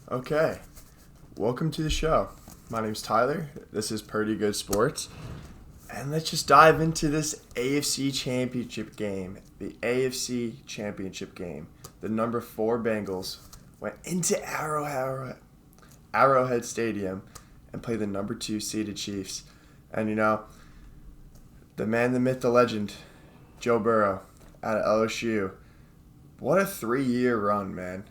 Okay, welcome to the show. My name's Tyler. This is Pretty Good Sports. And let's just dive into this AFC Championship game. The AFC Championship game. The number 4 Bengals went into Arrowhead Stadium and played the number 2 seeded Chiefs. And the man, the myth, the legend, Joe Burrow out of LSU. What a 3-year run, man.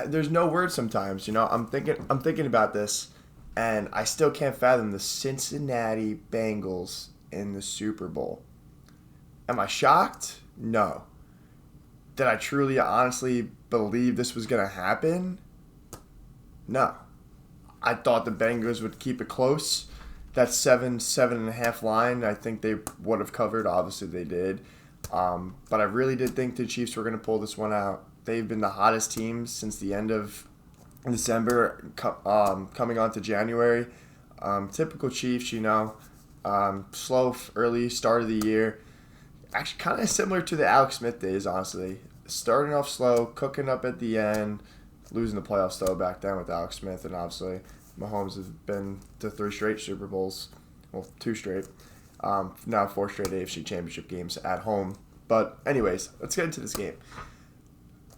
There's no words sometimes. I'm thinking about this, and I still can't fathom the Cincinnati Bengals in the Super Bowl. Am I shocked? No. Did I truly, honestly believe this was going to happen? No. I thought the Bengals would keep it close. That 7.5 line, I think they would have covered. Obviously, they did. But I really did think the Chiefs were going to pull this one out. They've been the hottest team since the end of December, coming on to January. Typical Chiefs, slow early start of the year. Actually, kind of similar to the Alex Smith days, honestly. Starting off slow, cooking up at the end, losing the playoffs, though, back then with Alex Smith. And obviously, Mahomes has been to 3 straight Super Bowls. Well, 2 straight. Now 4 straight AFC Championship games at home. But anyways, let's get into this game.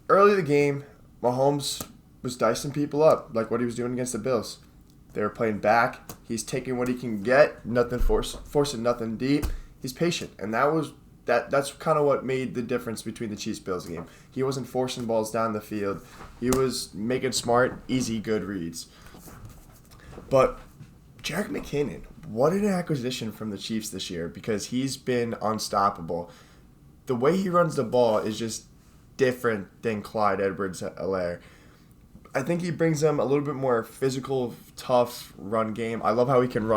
Early in the game, Mahomes was dicing people up, like what he was doing against the Bills. They were playing back. He's taking what he can get, nothing forcing nothing deep. He's patient, and that's kind of what made the difference between the Chiefs-Bills game. He wasn't forcing balls down the field. He was making smart, easy, good reads. But Jerick McKinnon, what an acquisition from the Chiefs this year, because he's been unstoppable. The way he runs the ball is just different than Clyde Edwards-Helaire. I think he brings them a little bit more physical, tough run game. I love how he can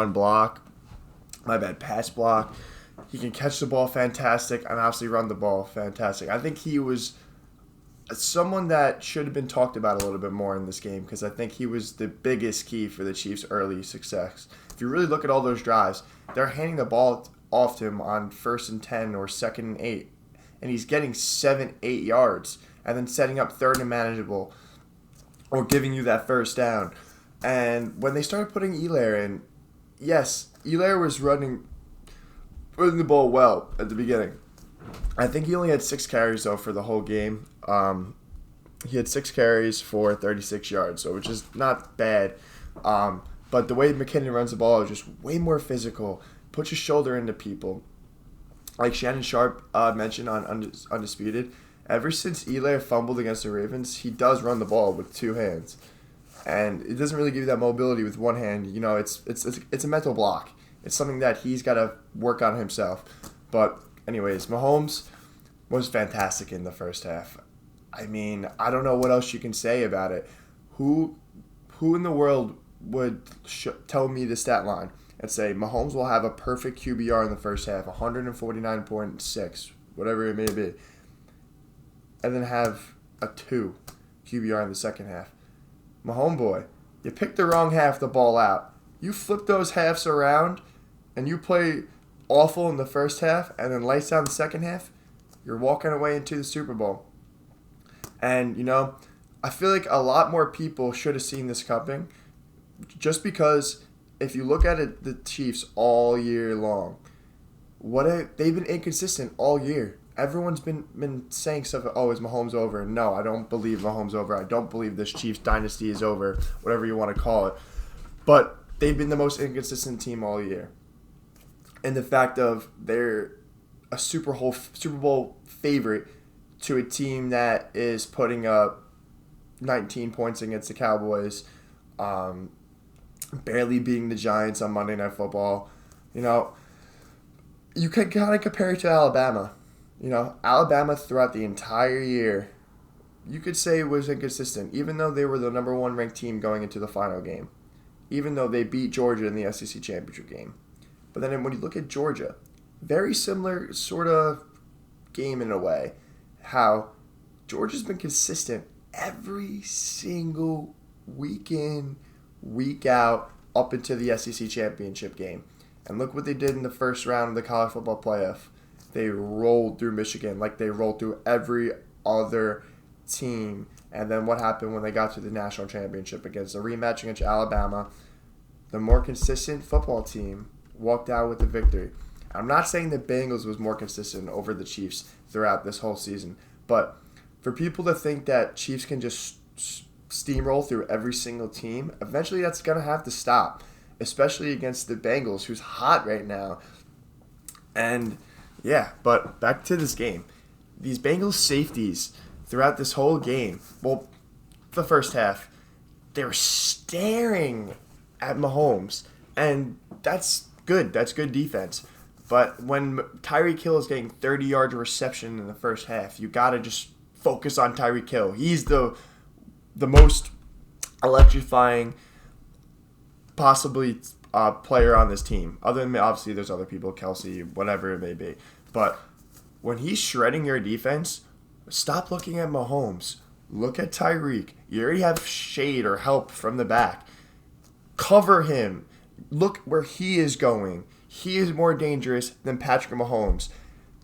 pass block. He can catch the ball fantastic and obviously run the ball fantastic. I think he was someone that should have been talked about a little bit more in this game, because I think he was the biggest key for the Chiefs' early success. If you really look at all those drives, they're handing the ball off to him on 1st and 10 or 2nd and 8. And he's getting 7-8 yards and then setting up 3rd and manageable or giving you that first down. And when they started putting Helaire in, yes, Helaire was running the ball well at the beginning. I think he only had 6 carries, though, for the whole game. He had 6 carries for 36 yards, so which is not bad. But the way McKinnon runs the ball is just way more physical, puts his shoulder into people. Like Shannon Sharp mentioned on Undisputed, ever since Helaire fumbled against the Ravens, he does run the ball with 2 hands. And it doesn't really give you that mobility with one hand. It's a mental block. It's something that he's got to work on himself. But anyways, Mahomes was fantastic in the first half. I mean, I don't know what else you can say about it. Who in the world would tell me the stat line and say Mahomes will have a perfect QBR in the first half, 149.6, whatever it may be, and then have a 2 QBR in the second half? Mahomes boy, you picked the wrong half of the ball out. You flip those halves around, and you play awful in the first half, and then lights down the second half, you're walking away into the Super Bowl. And, I feel like a lot more people should have seen this coming, just because if you look at it, the Chiefs all year long, they've been inconsistent all year. Everyone's been saying stuff, is Mahomes over? No, I don't believe Mahomes over. I don't believe this Chiefs dynasty is over, whatever you want to call it. But they've been the most inconsistent team all year. And the fact of they're a Super Bowl favorite to a team that is putting up 19 points against the Cowboys, barely beating the Giants on Monday Night Football. You could kind of compare it to Alabama. Alabama throughout the entire year, you could say was inconsistent, even though they were the number 1 ranked team going into the final game, even though they beat Georgia in the SEC championship game. But then when you look at Georgia, very similar sort of game in a way, how Georgia's been consistent every single week in, week out, up into the SEC championship game. And look what they did in the first round of the college football playoff. They rolled through Michigan like they rolled through every other team And then what happened when they got to the national championship against a rematch against Alabama? The more consistent football team walked out with the victory. I'm not saying the Bengals was more consistent over the Chiefs throughout this whole season, but for people to think that Chiefs can just steamroll through every single team, eventually that's going to have to stop, especially against the Bengals, who's hot right now. And yeah, but back to this game. These Bengals safeties throughout this whole game, well, the first half, they were staring at Mahomes, and that's good. That's good defense. But when Tyreek Hill is getting 30 yards of reception in the first half, you got to just focus on Tyreek Hill. He's the most electrifying possibly player on this team. Other than me, obviously there's other people, Kelsey, whatever it may be. But when he's shredding your defense, stop looking at Mahomes. Look at Tyreek. You already have shade or help from the back. Cover him. Look where he is going. He is more dangerous than Patrick Mahomes.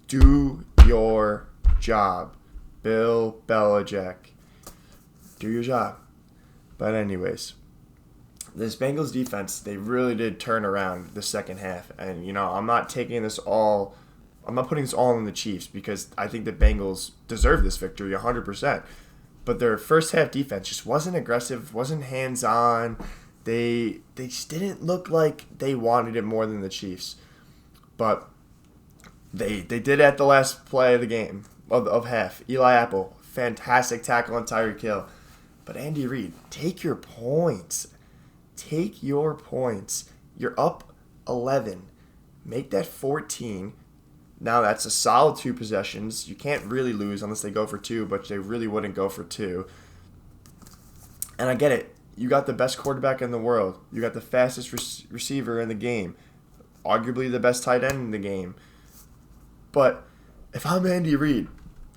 Do your job. Bill Belichick. Do your job. But anyways, this Bengals defense, they really did turn around the second half. And, I'm not putting this all on the Chiefs because I think the Bengals deserve this victory 100%. But their first half defense just wasn't aggressive, wasn't hands-on. They just didn't look like they wanted it more than the Chiefs. But they did at the last play of the game, of half. Eli Apple, fantastic tackle on Tyreek Hill. But Andy Reid, take your points. Take your points. You're up 11. Make that 14. Now that's a solid 2 possessions. You can't really lose unless they go for 2, but they really wouldn't go for 2. And I get it. You got the best quarterback in the world. You got the fastest receiver in the game. Arguably the best tight end in the game. But if I'm Andy Reid,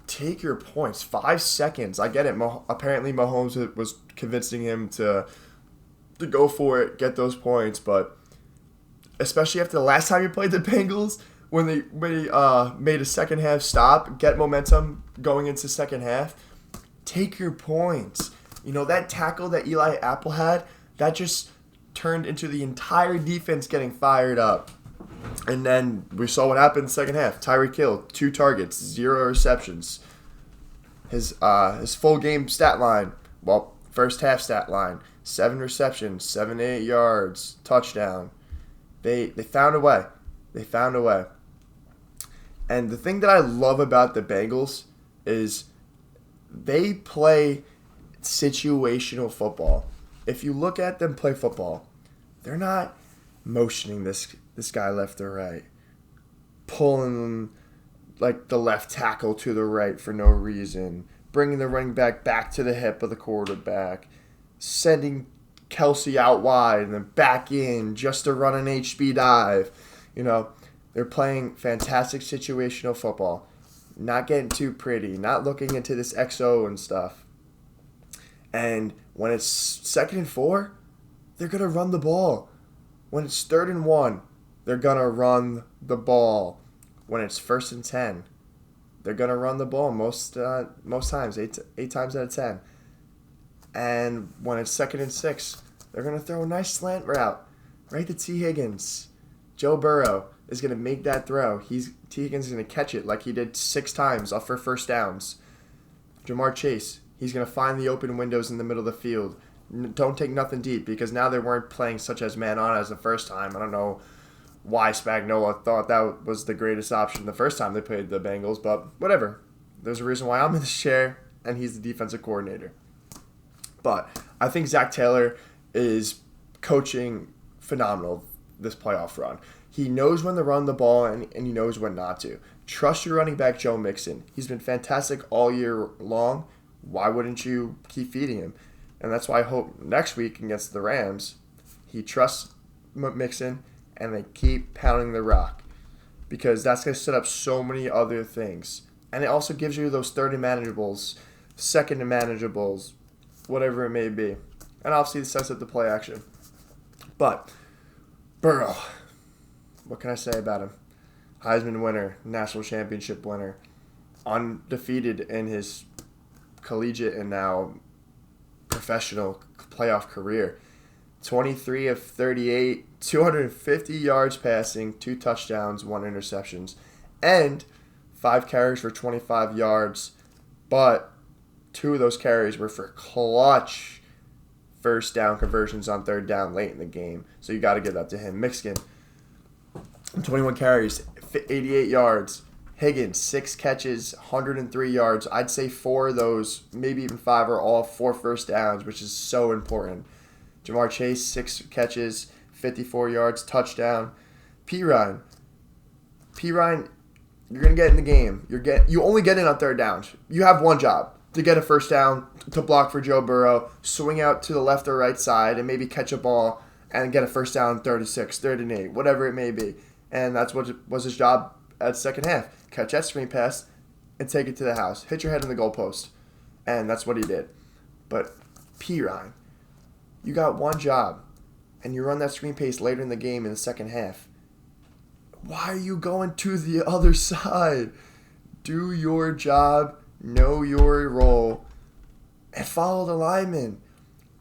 take your points. 5 seconds. I get it. Apparently Mahomes was convincing him to go for it, get those points. But especially after the last time you played the Bengals, when they made a second half stop, get momentum going into second half, take your points. That tackle that Eli Apple had, that just turned into the entire defense getting fired up. And then we saw what happened in the second half. Tyreek Hill, 2 targets, 0 receptions. His full game stat line, first half stat line, 7 receptions, 78 yards, touchdown. They found a way. They found a way. And the thing that I love about the Bengals is they play situational football. If you look at them play football, they're not motioning this guy left or right, pulling like the left tackle to the right for no reason, bringing the running back to the hip of the quarterback, sending Kelsey out wide and then back in just to run an HB dive. They're playing fantastic situational football, not getting too pretty, not looking into this XO and stuff. And when it's 2nd and 4, they're going to run the ball. When it's 3rd and 1, they're going to run the ball. When it's 1st and 10, they're going to run the ball most times, 8 times out of 10. And when it's 2nd and 6, they're going to throw a nice slant route right to T. Higgins. Joe Burrow is going to make that throw. T. Higgins is going to catch it like he did 6 times off for first downs. Jamar Chase, he's going to find the open windows in the middle of the field. Don't take nothing deep because now they weren't playing such as man on as the first time. I don't know why Spagnuolo thought that was the greatest option the first time they played the Bengals, but whatever. There's a reason why I'm in this chair, and he's the defensive coordinator. But I think Zach Taylor is coaching phenomenal this playoff run. He knows when to run the ball, and he knows when not to. Trust your running back, Joe Mixon. He's been fantastic all year long. Why wouldn't you keep feeding him? And that's why I hope next week against the Rams, he trusts Mixon and they keep pounding the rock. Because that's going to set up so many other things. And it also gives you those 3rd and manageables, 2nd and manageables, whatever it may be. And obviously it sets up the play action. But Burrow, what can I say about him? Heisman winner, national championship winner, undefeated in his collegiate and now professional playoff career. 23 of 38, 250 yards passing, 2 touchdowns, 1 interceptions, and 5 carries for 25 yards. But 2 of those carries were for clutch first down conversions on third down late in the game. So you got to give that to him. Mixkin, 21 carries, 88 yards. Higgins, 6 catches, 103 yards. I'd say 4 of those, maybe even 5, are all 4 first downs, which is so important. Jamar Chase, 6 catches, 54 yards, touchdown. Ryan, you're going to get in the game. You only get in on third downs. You have one job, to get a first down, to block for Joe Burrow, swing out to the left or right side, and maybe catch a ball and get a first down 36, 38, whatever it may be. And that's what was his job at the second half. Catch that screen pass and take it to the house. Hit your head in the goalpost. And that's what he did. But Ryan, you got one job, and you run that screen pass later in the game in the second half. Why are you going to the other side? Do your job, know your role, and follow the lineman.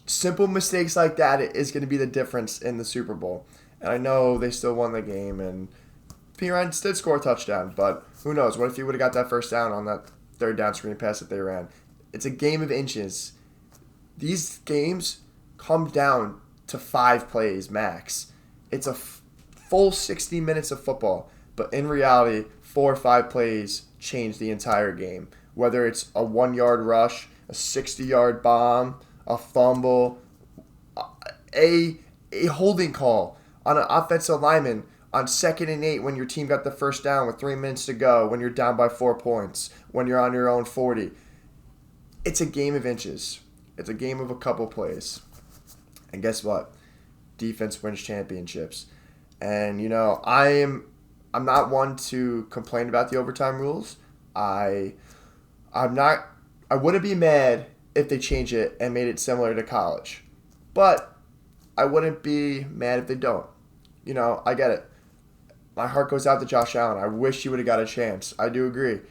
Simple mistakes like that is going to be the difference in the Super Bowl. And I know they still won the game, and Ryan did score a touchdown, but who knows? What if he would have got that first down on that third down screen pass that they ran? It's a game of inches. These games come down to 5 plays max. It's a full 60 minutes of football, but in reality, 4 or 5 plays change the entire game. Whether it's a 1-yard rush, a 60-yard bomb, a fumble, a holding call on an offensive lineman on 2nd and 8 when your team got the first down with 3 minutes to go, when you're down by 4 points, when you're on your own 40. It's a game of inches. It's a game of a couple plays. And guess what? Defense wins championships. And, I'm not one to complain about the overtime rules. I wouldn't be mad if they changed it and made it similar to college. But I wouldn't be mad if they don't. I get it. My heart goes out to Josh Allen. I wish he would have got a chance. I do agree.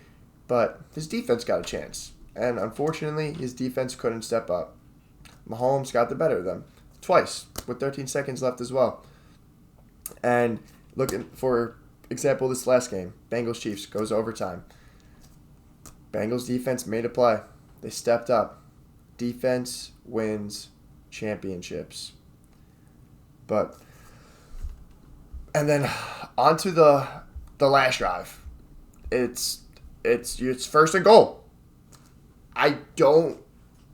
But his defense got a chance. And unfortunately, his defense couldn't step up. Mahomes got the better of them. Twice, with 13 seconds left as well. And looking for example, this last game, Bengals-Chiefs, goes overtime. Bengals defense made a play. They stepped up. Defense wins championships. And then onto the last drive. It's first and goal. I don't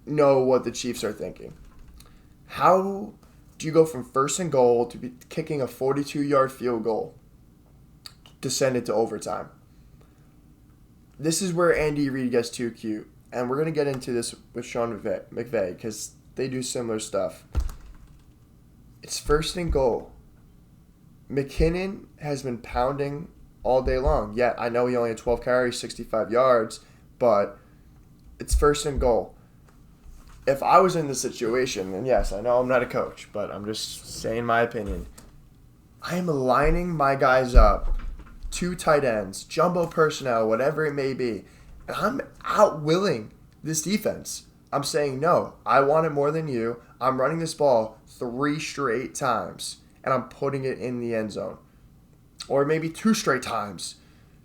know what the Chiefs are thinking. How do you go from first and goal to be kicking a 42-yard field goal to send it to overtime? This is where Andy Reid gets too cute. And we're going to get into this with Sean McVay because they do similar stuff. It's first and goal. McKinnon has been pounding all day long. Yeah, I know he only had 12 carries, 65 yards, but it's first and goal. If I was in this situation, and yes, I know I'm not a coach, but I'm just saying my opinion, I am lining my guys up, 2 tight ends, jumbo personnel, whatever it may be, and I'm outwilling this defense. I'm saying, no, I want it more than you. I'm running this ball 3 straight times, and I'm putting it in the end zone. Or maybe 2 straight times.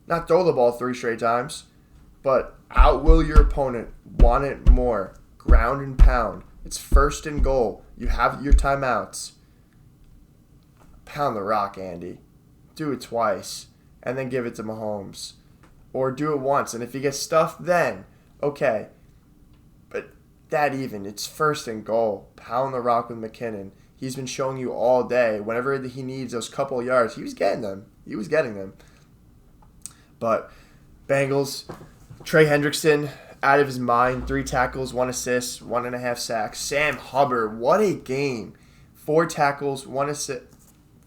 Not throw the ball 3 straight times, but outwill your opponent. Want it more. Ground and pound. It's first and goal. You have your timeouts. Pound the rock, Andy. Do it twice, and then give it to Mahomes. Or do it once, and if he gets stuffed, then, okay. But it's first and goal. Pound the rock with McKinnon. He's been showing you all day. Whenever he needs those couple of yards, he was getting them. But Bengals, Trey Hendrickson, out of his mind. 3 tackles, 1 assist, 1.5 sacks. Sam Hubbard, what a game. 4 tackles,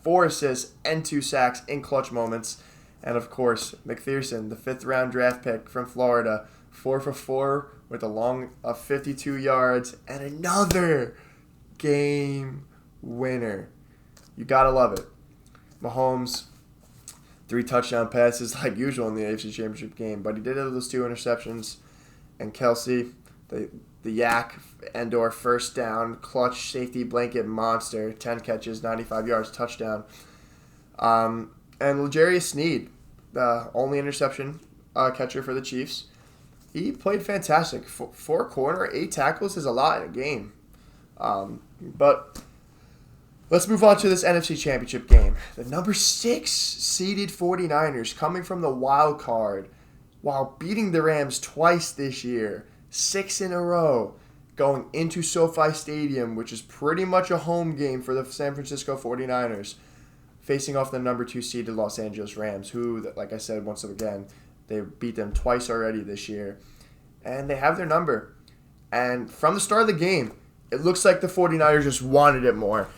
4 assists, and 2 sacks in clutch moments. And, of course, McPherson, the 5th-round draft pick from Florida, 4 for 4 with a long of 52 yards and another game winner. You got to love it. Mahomes, 3 touchdown passes like usual in the AFC Championship game, but he did have those 2 interceptions. And Kelsey, the Yak and/or first down, clutch safety blanket monster, 10 catches, 95 yards, touchdown. And L'Jarius Sneed, the only interception catcher for the Chiefs, he played fantastic. Four corner, 8 tackles is a lot in a game. But let's move on to this NFC Championship game. The number 6 seeded 49ers coming from the wild card while beating the Rams twice this year, 6 in a row, going into SoFi Stadium, which is pretty much a home game for the San Francisco 49ers, facing off the number 2 seeded Los Angeles Rams, who, like I said once again, they beat them twice already this year. And they have their number. And from the start of the game, it looks like the 49ers just wanted it more.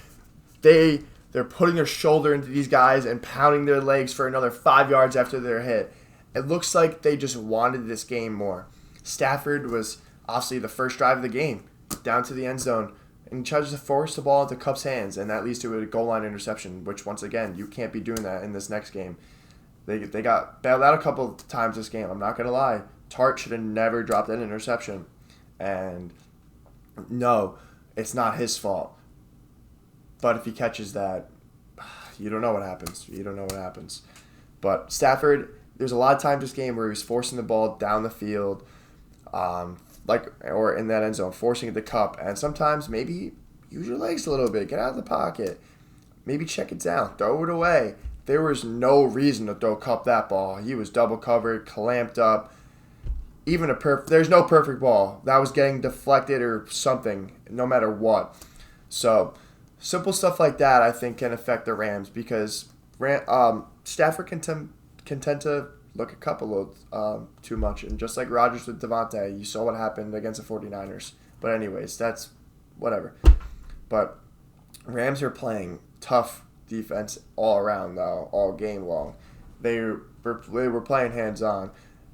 They're putting their shoulder into these guys and pounding their legs for another 5 yards after their hit. It looks like they just wanted this game more. Stafford was obviously the first drive of the game, down to the end zone, and tries to force the ball into Kupp's hands, and that leads to a goal line interception, which, once again, you can't be doing that in this next game. They got bailed out a couple of times this game, I'm not going to lie. Tart should have never dropped that interception. And no, it's not his fault. But if he catches that, you don't know what happens. But Stafford, there's a lot of times this game where he was forcing the ball down the field, or in that end zone, forcing it to Kupp. And sometimes maybe use your legs a little bit, get out of the pocket, maybe check it down, throw it away. There was no reason to throw Kupp that ball. He was double covered, clamped up. There's no perfect ball. That was getting deflected or something, no matter what. So, simple stuff like that, I think, can affect the Rams because Stafford can tend to look at Kupp a little too much. And just like Rodgers with Devontae, you saw what happened against the 49ers. But anyways, that's whatever. But Rams are playing tough defense all around, though, all game long. They were playing hands-on.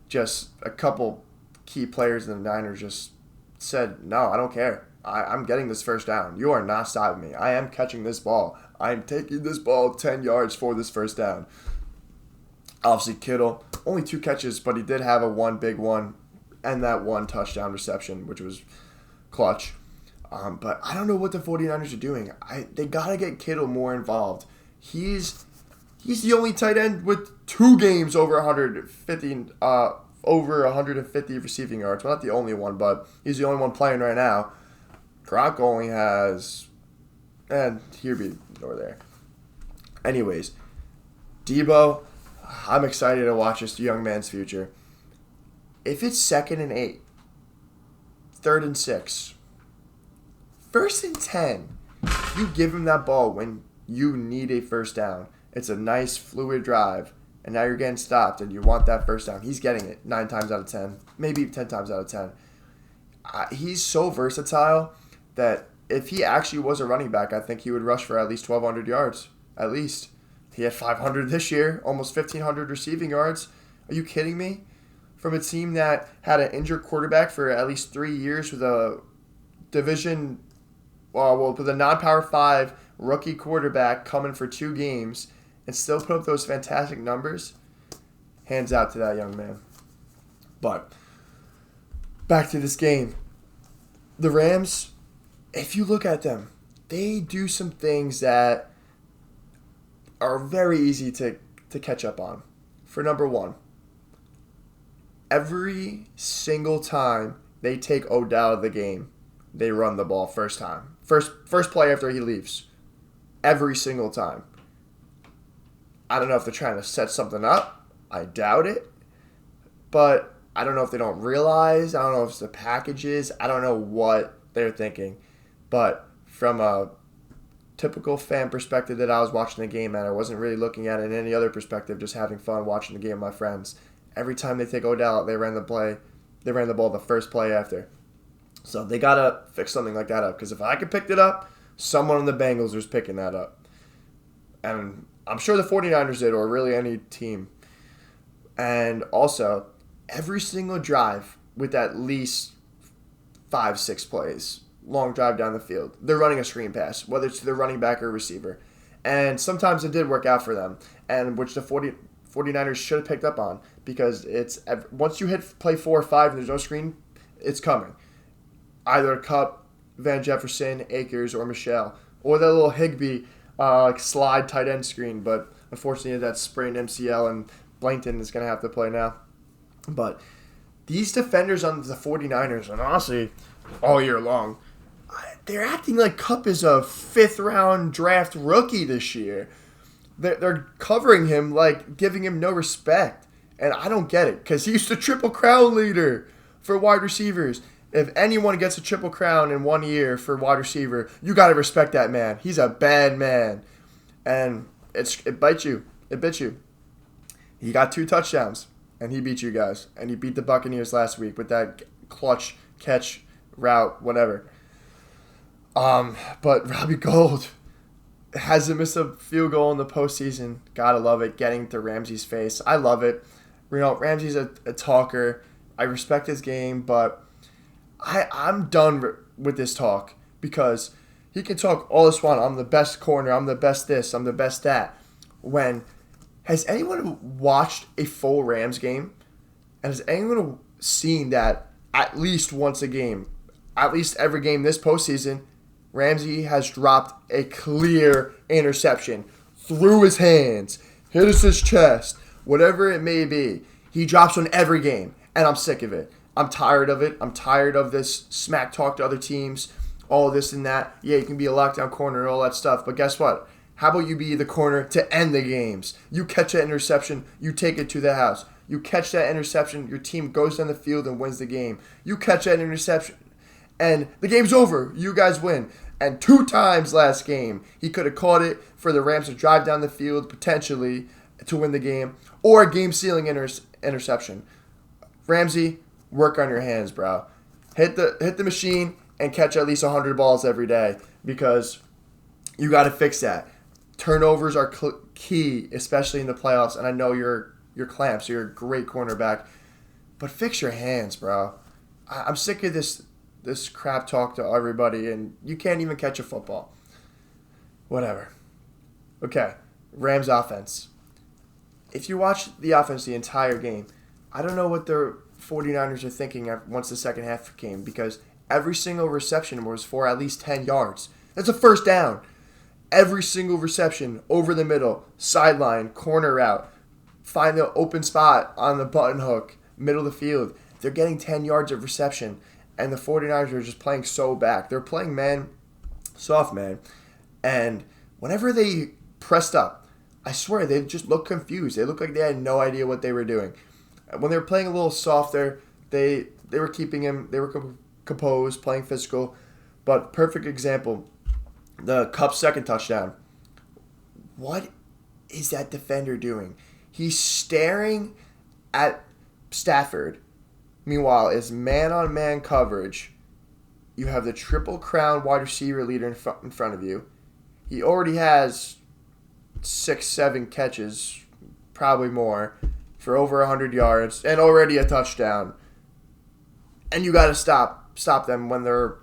Just a couple key players in the Niners just said, no, I don't care. I'm getting this first down. You are not stopping me. I am catching this ball. I'm taking this ball 10 yards for this first down. Obviously, Kittle, only 2 catches, but he did have a one big one and that one touchdown reception, which was clutch. But I don't know what the 49ers are doing. They got to get Kittle more involved. He's the only tight end with 2 games over 150 receiving yards. Well, not the only one, but he's the only one playing right now. Gronk only has, and here be nor there. Anyways, Debo, I'm excited to watch this young man's future. If it's 2nd and 8, 3rd and 6, 1st and 10, you give him that ball when you need a first down. It's a nice, fluid drive, and now you're getting stopped, and you want that first down. He's getting it 9 times out of 10, maybe 10 times out of 10. He's so versatile that if he actually was a running back, I think he would rush for at least 1,200 yards, at least. He had 500 this year, almost 1,500 receiving yards. Are you kidding me? From a team that had an injured quarterback for at least 3 years with a division, with a non-Power 5 rookie quarterback coming for 2 games and still put up those fantastic numbers, hands out to that young man. But back to this game. The Rams, if you look at them, they do some things that are very easy to catch up on. For number 1, every single time they take Odell out of the game, they run the ball first time. First play after he leaves. Every single time. I don't know if they're trying to set something up. I doubt it. But I don't know if they don't realize. I don't know if it's the packages. I don't know what they're thinking. But from a typical fan perspective that I was watching the game at, I wasn't really looking at it in any other perspective, just having fun watching the game with my friends. Every time they take Odell out, they ran the ball the first play after. So they got to fix something like that up. Because if I could pick it up, someone on the Bengals was picking that up. And I'm sure the 49ers did, or really any team. And also, every single drive with at least 5-6 plays, long drive down the field, they're running a screen pass, whether it's to the running back or receiver. And sometimes it did work out for them, and which the 49ers should have picked up on, because it's once you hit play 4 or 5 and there's no screen, it's coming. either Kupp, Van Jefferson, Akers, or Michelle. Or that little Higbee slide tight end screen. But unfortunately, that's sprained MCL, and Blankton is going to have to play now. But these defenders on the 49ers, and honestly, all year long, they're acting like Kupp is a 5th-round draft rookie this year. They're covering him, like giving him no respect. And I don't get it, because he's the Triple Crown leader for wide receivers. If anyone gets a Triple Crown in 1 year for wide receiver, you got to respect that man. He's a bad man. And it bites you. It bits you. He got 2 touchdowns, and he beat you guys. And he beat the Buccaneers last week with that clutch catch route, whatever. But Robbie Gould hasn't missed a field goal in the postseason. Gotta love it. Getting to Ramsey's face. I love it. You know, Ramsey's a talker. I respect his game, but I'm done with this talk, because he can talk all this while. I'm the best corner. I'm the best this. I'm the best that. When has anyone watched a full Rams game? And has anyone seen that at least once a game? At least every game this postseason, Ramsey has dropped a clear interception through his hands, hit his chest, whatever it may be. He drops one every game, and I'm sick of it. I'm tired of it. I'm tired of this smack talk to other teams, all this and that. Yeah, you can be a lockdown corner and all that stuff, but guess what? How about you be the corner to end the games? You catch that interception, you take it to the house. You catch that interception, your team goes down the field and wins the game. You catch that interception, and the game's over. You guys win. And 2 times last game, he could have caught it for the Rams to drive down the field, potentially, to win the game, or a game-sealing interception. Ramsey, work on your hands, bro. Hit the machine and catch at least 100 balls every day, because you got to fix that. Turnovers are key, especially in the playoffs, and I know you're clamps. You're a great cornerback, but fix your hands, bro. I'm sick of this crap talk to everybody, and you can't even catch a football. Whatever. Okay, Rams offense. If you watch the offense the entire game, I don't know what the 49ers are thinking once the second half came, because every single reception was for at least 10 yards. That's a first down. Every single reception over the middle, sideline, corner route, find the open spot on the button hook, middle of the field. They're getting 10 yards of reception. And the 49ers are just playing so back. They're playing man, soft man. And whenever they pressed up, I swear they just looked confused. They looked like they had no idea what they were doing. When they were playing a little softer, they were keeping him, they were composed, playing physical. But perfect example, the Kupp second touchdown. What is that defender doing? He's staring at Stafford. Meanwhile, it's man-on-man coverage. You have the Triple Crown wide receiver leader in front of you. He already has 6-7 catches, probably more, for over 100 yards, and already a touchdown. And you got to stop them when they're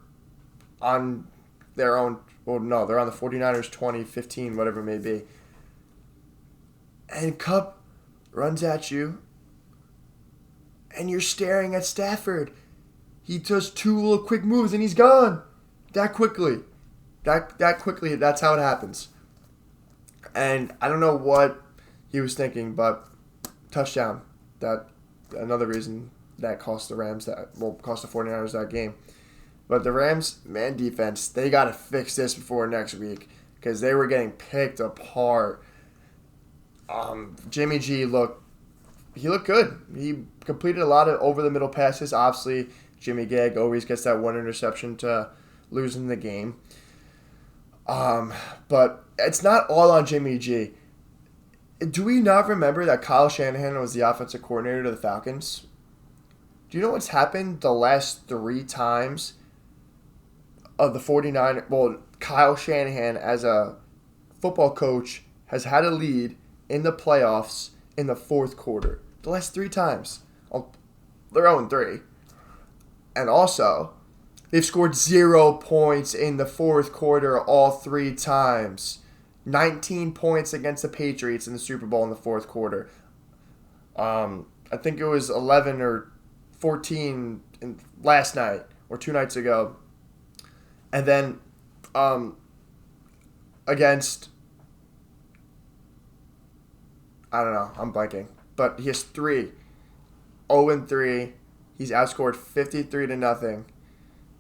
on their own. Well, no, they're on the 49ers 20, 15, whatever it may be. And Kupp runs at you, and you're staring at Stafford. He does 2 little quick moves, and he's gone. That quickly. That quickly, that's how it happens. And I don't know what he was thinking, but touchdown. That another reason that cost the Rams cost the 49ers that game. But the Rams, man defense, they got to fix this before next week, because they were getting picked apart. Jimmy G looked good. He completed a lot of over-the-middle passes. Obviously, Jimmy Gagg always gets that one interception to losing the game. But it's not all on Jimmy G. Do we not remember that Kyle Shanahan was the offensive coordinator to the Falcons? Do you know what's happened the last 3 times of the 49ers? Well, Kyle Shanahan, as a football coach, has had a lead in the playoffs in the fourth quarter. The last 3 times. They're 0-3. And also, they've scored 0 points in the fourth quarter all 3 times. 19 points against the Patriots in the Super Bowl in the fourth quarter. I think it was 11 or 14 last night, or 2 nights ago. And then against, I don't know, I'm blanking. But he has 0-3. He's outscored 53-0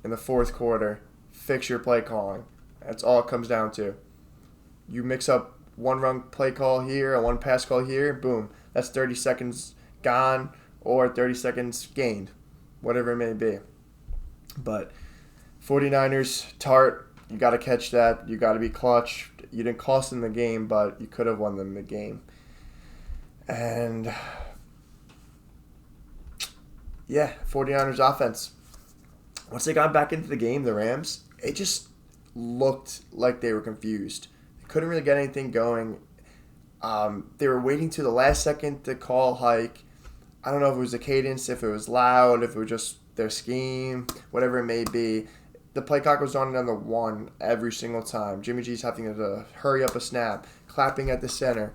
in the fourth quarter. Fix your play calling. That's all it comes down to. You mix up one run play call here and one pass call here, boom. That's 30 seconds gone or 30 seconds gained, whatever it may be. But 49ers, Tart, you got to catch that. You got to be clutch. You didn't cost them the game, but you could have won them the game. And, yeah, 49ers offense. Once they got back into the game, the Rams, it just looked like they were confused. They couldn't really get anything going. They were waiting to the last second to call hike. I don't know if it was the cadence, if it was loud, if it was just their scheme, whatever it may be. The play clock was on the 1 every single time. Jimmy G's having to hurry up a snap, clapping at the center,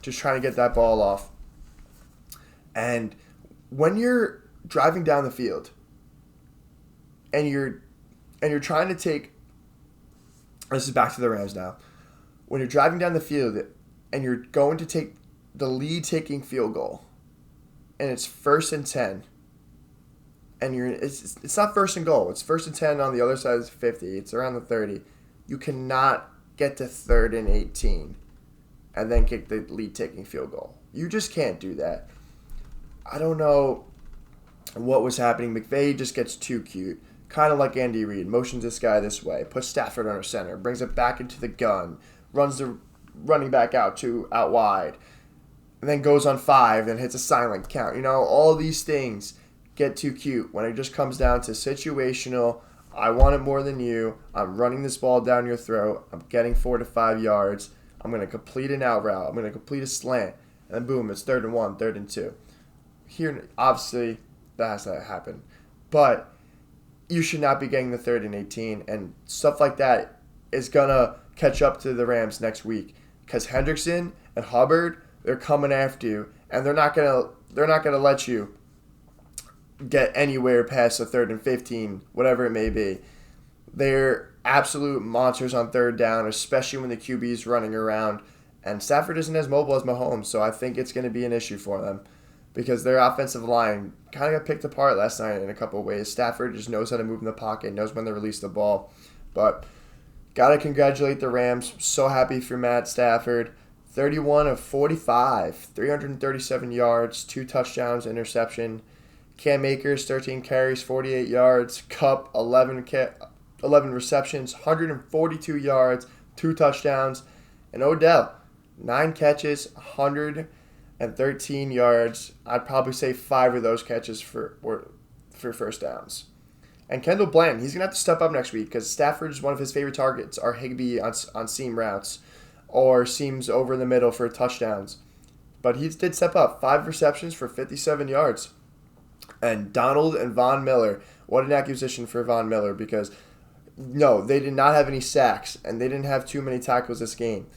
just trying to get that ball off. And when you're driving down the field and you're trying to take, this is back to the Rams now. When you're driving down the field and you're going to take the lead-taking field goal, and it's 1st and 10, and it's not 1st and goal. It's 1st and 10 on the other side of the 50. It's around the 30. You cannot get to 3rd and 18 and then kick the lead-taking field goal. You just can't do that. I don't know what was happening. McVay just gets too cute. Kind of like Andy Reid. Motions this guy this way. Puts Stafford under center. Brings it back into the gun. Runs the running back out wide. And then goes on 5 and hits a silent count. You know, all these things get too cute when it just comes down to situational. I want it more than you. I'm running this ball down your throat. I'm getting 4 to 5 yards. I'm going to complete an out route. I'm going to complete a slant. And then boom, it's 3rd and 1, 3rd and 2. Here, obviously, that has to happen. But you should not be getting the 3rd and 18. And stuff like that is going to catch up to the Rams next week. Because Hendrickson and Hubbard, they're coming after you. And they're not going to let you get anywhere past the 3rd and 15, whatever it may be. They're absolute monsters on 3rd down, especially when the QB is running around. And Stafford isn't as mobile as Mahomes, so I think it's going to be an issue for them because their offensive line kind of got picked apart last night in a couple of ways. Stafford just knows how to move in the pocket, knows when to release the ball. But got to congratulate the Rams. So happy for Matt Stafford. 31 of 45, 337 yards, 2 touchdowns, interception. Cam Akers, 13 carries, 48 yards. Kupp, 11 receptions, 142 yards, 2 touchdowns. And Odell, 9 catches, 113 yards. I'd probably say 5 of those catches were for first downs. And Kendall Bland, he's going to have to step up next week because Stafford's one of his favorite targets are Higbee on seam routes or seams over the middle for touchdowns. But he did step up, 5 receptions for 57 yards. And Donald and Von Miller, what an acquisition for Von Miller because, no, they did not have any sacks and they didn't have too many tackles this game.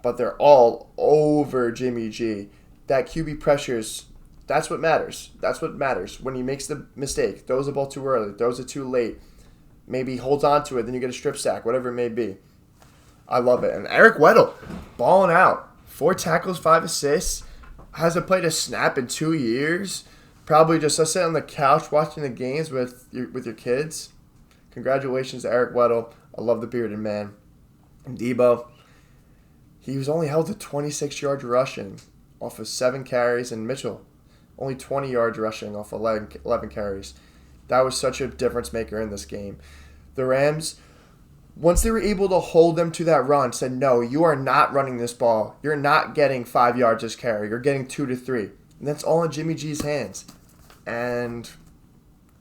But they're all over Jimmy G. That QB pressures, that's what matters. That's what matters. When he makes the mistake, throws the ball too early, throws it too late, maybe holds on to it, then you get a strip sack, whatever it may be. I love it. And Eric Weddle, balling out. 4 tackles, 5 assists. Hasn't played a snap in 2 years. Probably just sit on the couch watching the games with your kids. Congratulations to Eric Weddle. I love the bearded man. And Debo, he was only held to 26 yards rushing off of 7 carries. And Mitchell, only 20 yards rushing off 11 carries. That was such a difference maker in this game. The Rams, once they were able to hold them to that run, said, no, you are not running this ball. You're not getting 5 yards this carry. You're getting 2 to 3. And that's all in Jimmy G's hands. And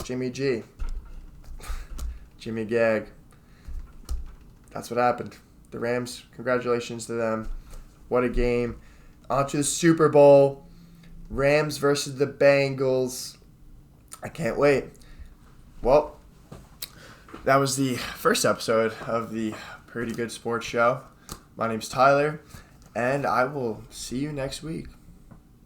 Jimmy G. Jimmy Gag. That's what happened. The Rams, congratulations to them. What a game. On to the Super Bowl. Rams versus the Bengals. I can't wait. Well, that was the first episode of the Pretty Good Sports Show. My name's Tyler, and I will see you next week.